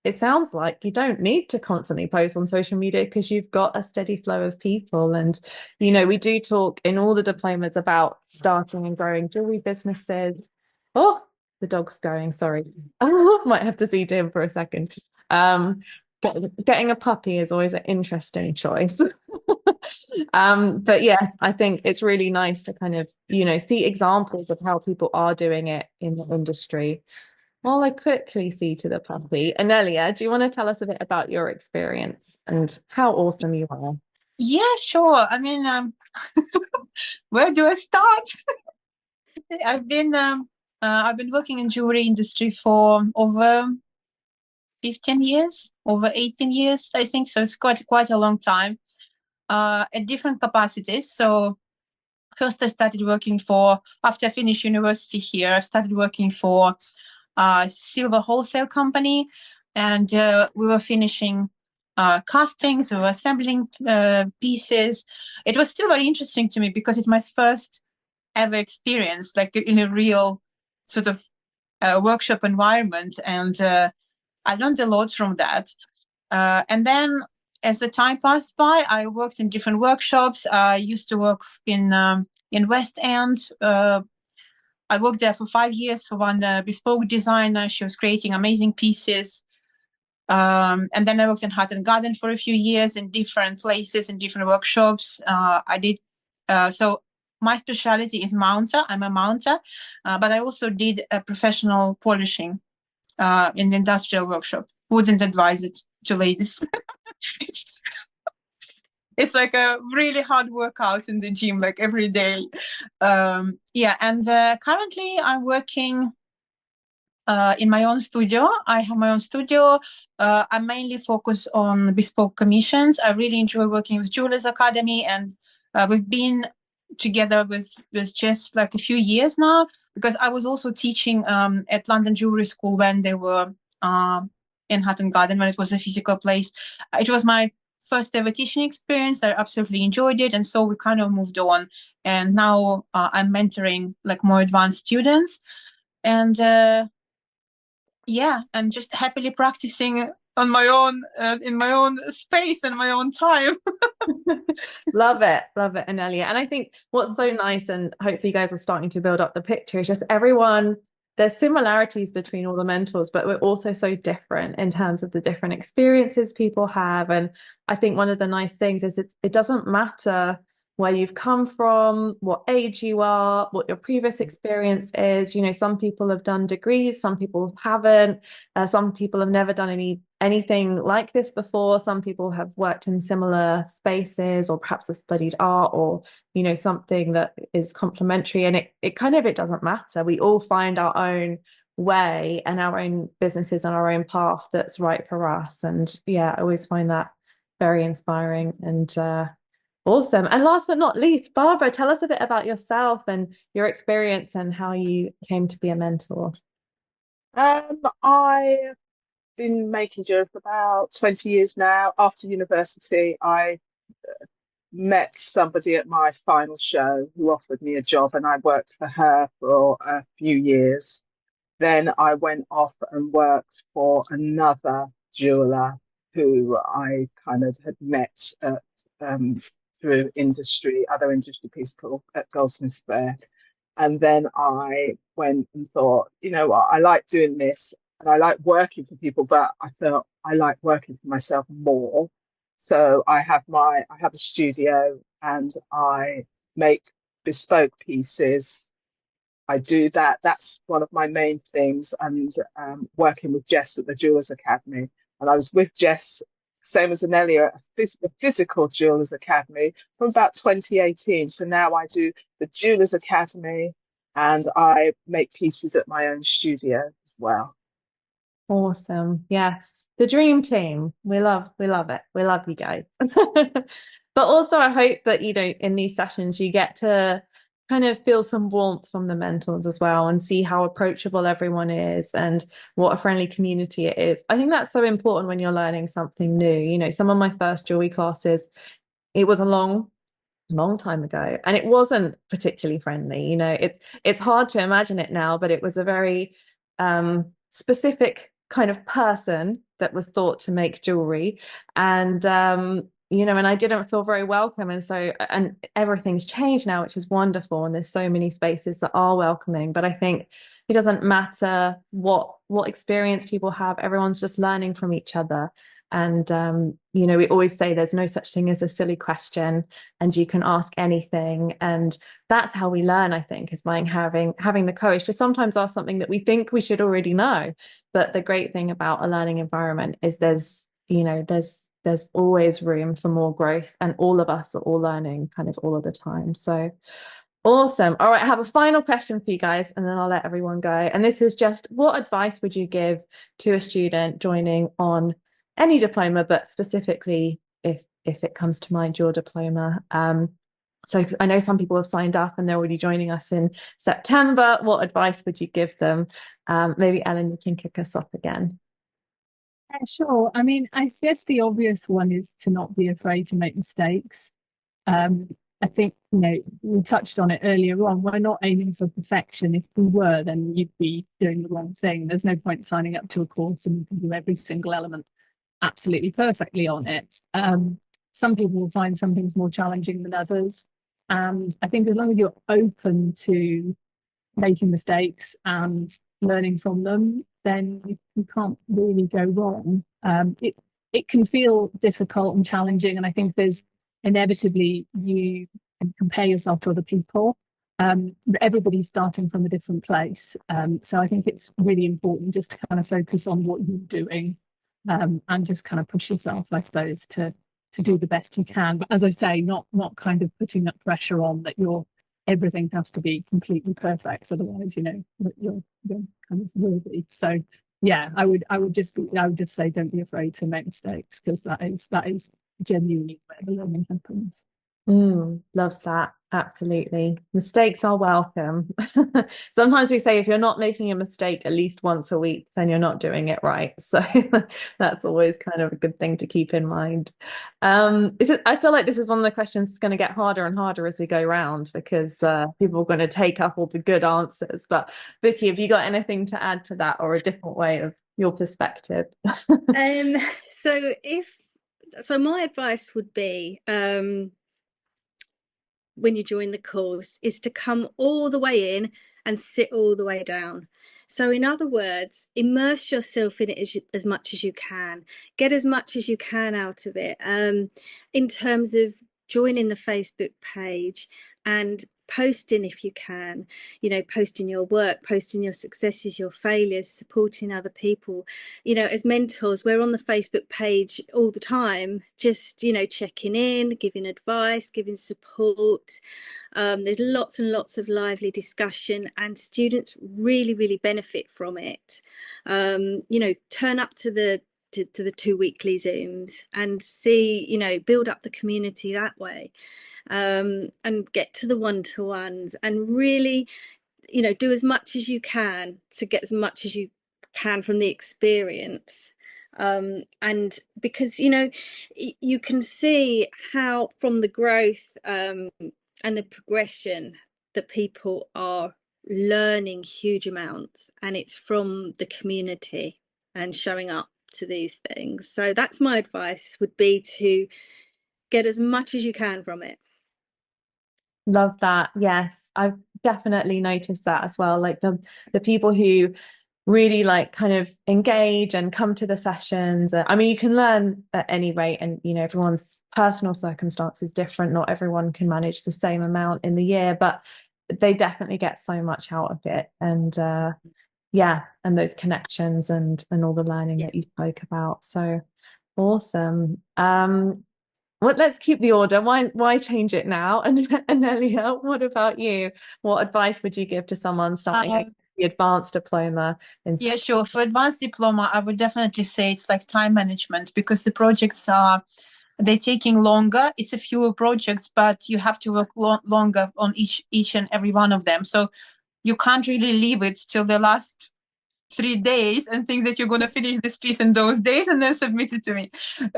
it sounds like you don't need to constantly post on social media because you've got a steady flow of people. And, we do talk in all the diplomas about starting and growing jewelry businesses. Oh, the dog's going, sorry. I might have to see to him for a second. Getting a puppy is always an interesting choice. But yeah, I think it's really nice to kind of, see examples of how people are doing it in the industry. While I quickly see to the puppy, Anelia, do you want to tell us a bit about your experience and how awesome you are? Yeah, sure. I mean, where do I start? I've been working in jewelry industry for over 15 years, over 18 years, I think. So it's quite a long time, at different capacities. So first I started working after I finished university here, I started working for a silver wholesale company, and we were finishing castings, we were assembling pieces. It was still very interesting to me because it was my first ever experience, like in a real sort of workshop environment. And I learned a lot from that. And then as the time passed by, I worked in different workshops. I used to work in West End. I worked there for 5 years for one bespoke designer. She was creating amazing pieces. And then I worked in Hatton Garden for a few years in different places, in different workshops. So my specialty is mounter. I'm a mounter, but I also did a professional polishing in the industrial workshop. Wouldn't advise it to ladies. It's like a really hard workout in the gym, like every day. And currently I'm working in my own studio. I have my own studio. I mainly focus on bespoke commissions. I really enjoy working with Jewelers Academy, and we've been together with Jess like a few years now, because I was also teaching at London Jewelry School when they were in Hatton Garden, when it was a physical place. It was my first ever teaching experience. I absolutely enjoyed it, and so we kind of moved on. And now I'm mentoring like more advanced students, and and just happily practicing on my own, in my own space and my own time. Love it, Anelia. And I think what's so nice, and hopefully you guys are starting to build up the picture, is just there's similarities between all the mentors, but we're also so different in terms of the different experiences people have. And I think one of the nice things is it doesn't matter where you've come from, what age you are, what your previous experience is. Some people have done degrees, some people haven't, some people have never done any anything like this before. Some people have worked in similar spaces, or perhaps have studied art, or something that is complementary, and it doesn't matter. We all find our own way and our own businesses and our own path that's right for us. And yeah, I always find that very inspiring and awesome. And last but not least, Barbara, tell us a bit about yourself and your experience and how you came to be a mentor. I've been making jewelry for about 20 years now. After university, I met somebody at my final show who offered me a job, and I worked for her for a few years. Then I went off and worked for another jeweler who I kind of had met through other industry people at Goldsmiths Fair. And then I went and thought, you know what, I like doing this and I like working for people, but I felt I like working for myself more. So I have a studio and I make bespoke pieces. I do that. That's one of my main things. And working with Jess at the Jewelers Academy. And I was with Jess, same as Anelia, a physical Jewelers Academy from about 2018. So now I do the Jewelers Academy and I make pieces at my own studio as well. Awesome. Yes. The dream team. We love it. We love you guys. But also I hope that, in these sessions you get to kind of feel some warmth from the mentors as well and see how approachable everyone is and what a friendly community it is. I think that's so important when you're learning something new. Some of my first jewelry classes, it was a long time ago and it wasn't particularly friendly. It's hard to imagine it now, but it was a very specific kind of person that was thought to make jewelry, and and I didn't feel very welcome. And everything's changed now, which is wonderful, and there's so many spaces that are welcoming. But I think it doesn't matter what experience people have, everyone's just learning from each other. And we always say there's no such thing as a silly question, and you can ask anything. And that's how we learn, I think, is by having the courage to sometimes ask something that we think we should already know. But the great thing about a learning environment is there's always room for more growth, and all of us are all learning kind of all of the time. So awesome. All right, I have a final question for you guys, and then I'll let everyone go. And this is just, what advice would you give to a student joining on any diploma, but specifically if it comes to mind, your diploma? So I know some people have signed up and they're already joining us in September. What advice would you give them? Maybe Ellen, you can kick us off again. Yeah, sure. I mean, I guess the obvious one is to not be afraid to make mistakes. I think, we touched on it earlier on. We're not aiming for perfection. If we were, then you'd be doing the wrong thing. There's no point signing up to a course and you can do every single element absolutely perfectly on it. Some people will find some things more challenging than others. And I think as long as you're open to making mistakes and learning from them, then you can't really go wrong. It can feel difficult and challenging, and I think there's inevitably you can compare yourself to other people. But everybody's starting from a different place. So I think it's really important just to kind of focus on what you're doing, and just kind of push yourself, I suppose, to do the best you can. But as I say, not kind of putting that pressure on that everything has to be completely perfect, otherwise you're kind of worthy. So yeah, I would just say don't be afraid to make mistakes, because that is genuinely where the learning happens. Love that. Absolutely. Mistakes are welcome. Sometimes we say if you're not making a mistake at least once a week, then you're not doing it right. So that's always kind of a good thing to keep in mind. I feel like this is one of the questions that's going to get harder and harder as we go round, because people are going to take up all the good answers. But Vicky, have you got anything to add to that, or a different way of your perspective? So my advice would be, when you join the course, is to come all the way in and sit all the way down. So in other words, immerse yourself in it as much as you can. Get as much as you can out of it. In terms of joining the Facebook page and posting if you can, posting your work, posting your successes, your failures, supporting other people. As mentors, we're on the Facebook page all the time, just checking in, giving advice, giving support. There's lots and lots of lively discussion, and students really, really benefit from it. Turn up to the 2 weekly Zooms and see, build up the community that way, and get to the one-to-ones, and really, do as much as you can to get as much as you can from the experience. And because, you can see how from the growth and the progression that people are learning huge amounts, and it's from the community and showing up to these things. So that's my advice, would be to get as much as you can from it. Love that. Yes, I've definitely noticed that as well. Like the people who really like kind of engage and come to the sessions. I mean, you can learn at any rate, and everyone's personal circumstance is different. Not everyone can manage the same amount in the year, but they definitely get so much out of it. And yeah, and those connections and all the learning that you spoke about. So awesome. Well, let's keep the order. Why change it now? And Anelia, what about you? What advice would you give to someone starting the advanced diploma in? Yeah, sure. For advanced diploma, I would definitely say it's like time management, because the projects they're taking longer. It's a fewer projects, but you have to work longer on each and every one of them. So you can't really leave it till the last 3 days and think that you're going to finish this piece in those days and then submit it to me.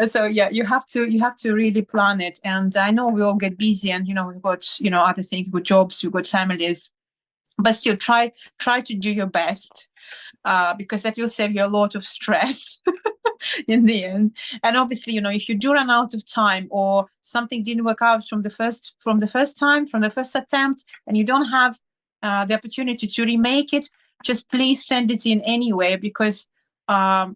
So yeah, you have to really plan it. And I know we all get busy, and we've got other things, we've got jobs, we've got families, but still try to do your best, because that will save you a lot of stress in the end. And obviously, if you do run out of time, or something didn't work out from the first attempt, and you don't have the opportunity to remake it, just please send it in anyway, because as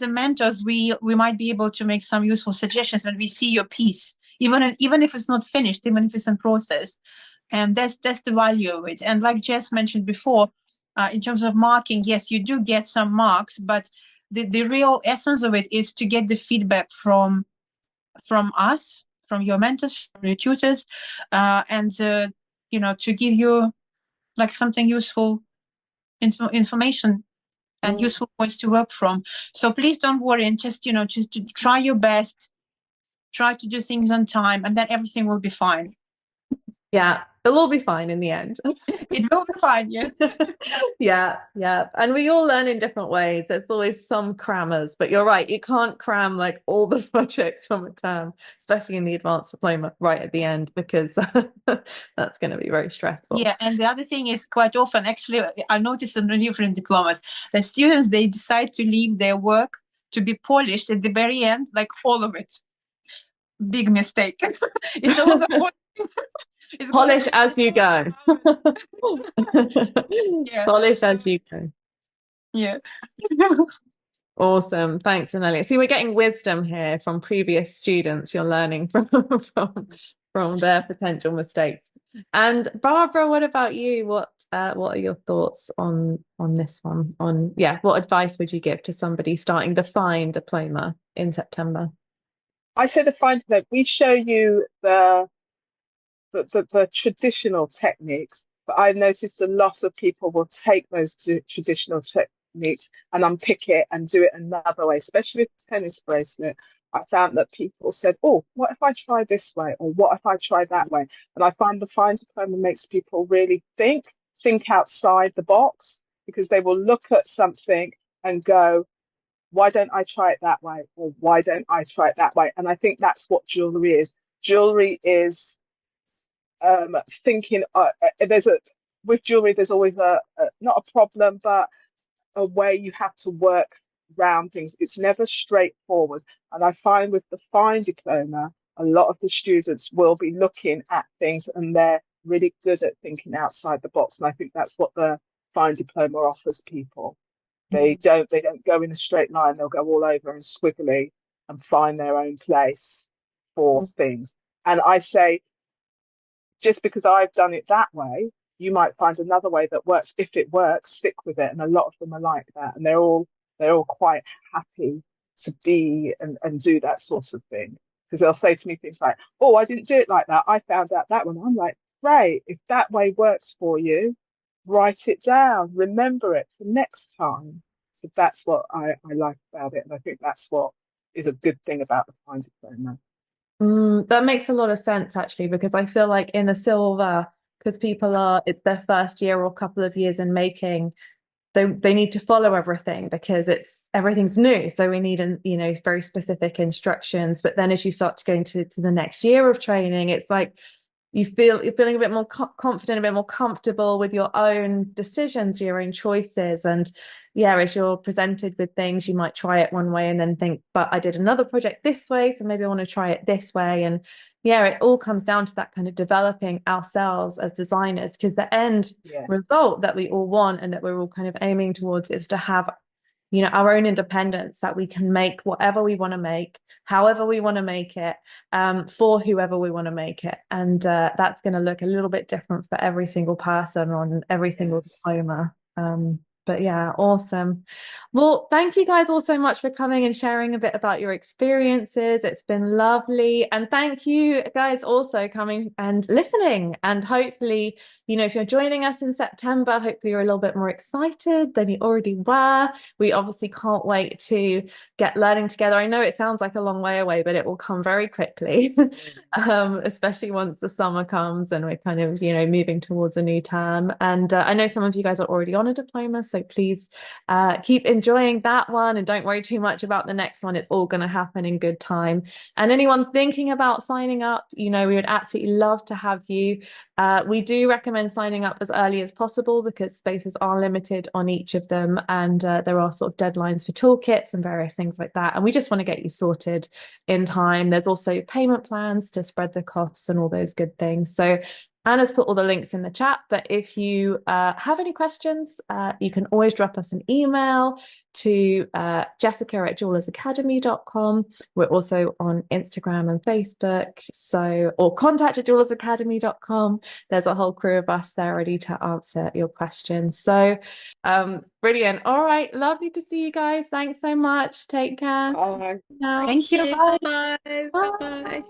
a mentors, we might be able to make some useful suggestions when we see your piece, even if it's not finished, even if it's in process. And that's the value of it. And like Jess mentioned before, in terms of marking, yes, you do get some marks, but the real essence of it is to get the feedback from us, from your mentors, from your tutors, and to give you like something useful, information and useful points to work from. So please don't worry, and just to try your best, try to do things on time, and then everything will be fine. Yeah, it'll all be fine in the end. It will be fine, yes. Yeah. And we all learn in different ways. There's always some crammers, but you're right, you can't cram like all the projects from a term, especially in the advanced diploma, right at the end, because that's going to be very stressful. Yeah, and the other thing is, quite often, actually, I noticed in the different diplomas, that students, they decide to leave their work to be polished at the very end, like all of it. Big mistake. It's all polish as you go. Yeah. Polish as you go. Yeah. Awesome. Thanks, Anelia. See, we're getting wisdom here from previous students. You're learning from their potential mistakes. And Barbara, what about you? What are your thoughts on this one? What advice would you give to somebody starting the FINE diploma in September? I say the FINE diploma, we show you the traditional techniques, but I've noticed a lot of people will take those traditional techniques and unpick it and do it another way, especially with tennis bracelet. I found that people said, oh, what if I try this way? Or what if I try that way? And I find the FINE diploma makes people really think outside the box, because they will look at something and go, why don't I try it that way? Or why don't I try it that way? And I think that's what jewelry is. Jewelry is thinking, with jewelry, there's always not a problem, but a way you have to work around things. It's never straightforward. And I find with the FINE diploma, a lot of the students will be looking at things, and they're really good at thinking outside the box. And I think that's what the FINE diploma offers people. They don't go in a straight line. They'll go all over and squiggly and find their own place for things. And I say, just because I've done it that way, you might find another way that works. If it works, stick with it. And a lot of them are like that, and they're all quite happy to be and do that sort of thing, because they'll say to me things like, "Oh, I didn't do it like that. I found out that one." I'm like, "Great! If that way works for you, write it down. Remember it for next time." So that's what I like about it, and I think that's what is a good thing about the time diploma. That makes a lot of sense actually, because I feel like in the silver, because it's their first year or couple of years in making, they need to follow everything because everything's new. So we need very specific instructions. But then as you start to go into the next year of training, it's like you're feeling a bit more confident, a bit more comfortable with your own decisions, your own choices. And yeah, as you're presented with things, you might try it one way and then think, but I did another project this way, so maybe I want to try it this way. And yeah, it all comes down to that kind of developing ourselves as designers, because the end result that we all want and that we're all kind of aiming towards is to have our own independence, that we can make whatever we want to make, however we want to make it, for whoever we want to make it. And that's going to look a little bit different for every single person on every single diploma. But yeah, awesome. Well, thank you guys all so much for coming and sharing a bit about your experiences. It's been lovely. And thank you guys also coming and listening. And hopefully, if you're joining us in September, hopefully you're a little bit more excited than you already were. We obviously can't wait to get learning together. I know it sounds like a long way away, but it will come very quickly, especially once the summer comes and we're kind of, moving towards a new term. And I know some of you guys are already on a diploma, so please keep enjoying that one and don't worry too much about the next one. It's all going to happen in good time. And anyone thinking about signing up, we would absolutely love to have you. We do recommend signing up as early as possible because spaces are limited on each of them, and there are sort of deadlines for toolkits and various things like that. And we just want to get you sorted in time. There's also payment plans to spread the costs and all those good things. So Anna's put all the links in the chat, but if you have any questions, you can always drop us an email to jessica@jewelersacademy.com. We're also on Instagram and Facebook, or contact@jewelersacademy.com. There's a whole crew of us there ready to answer your questions. So brilliant. All right, lovely to see you guys. Thanks so much. Take care. Bye. Thank you. Bye. Bye. Bye. Bye.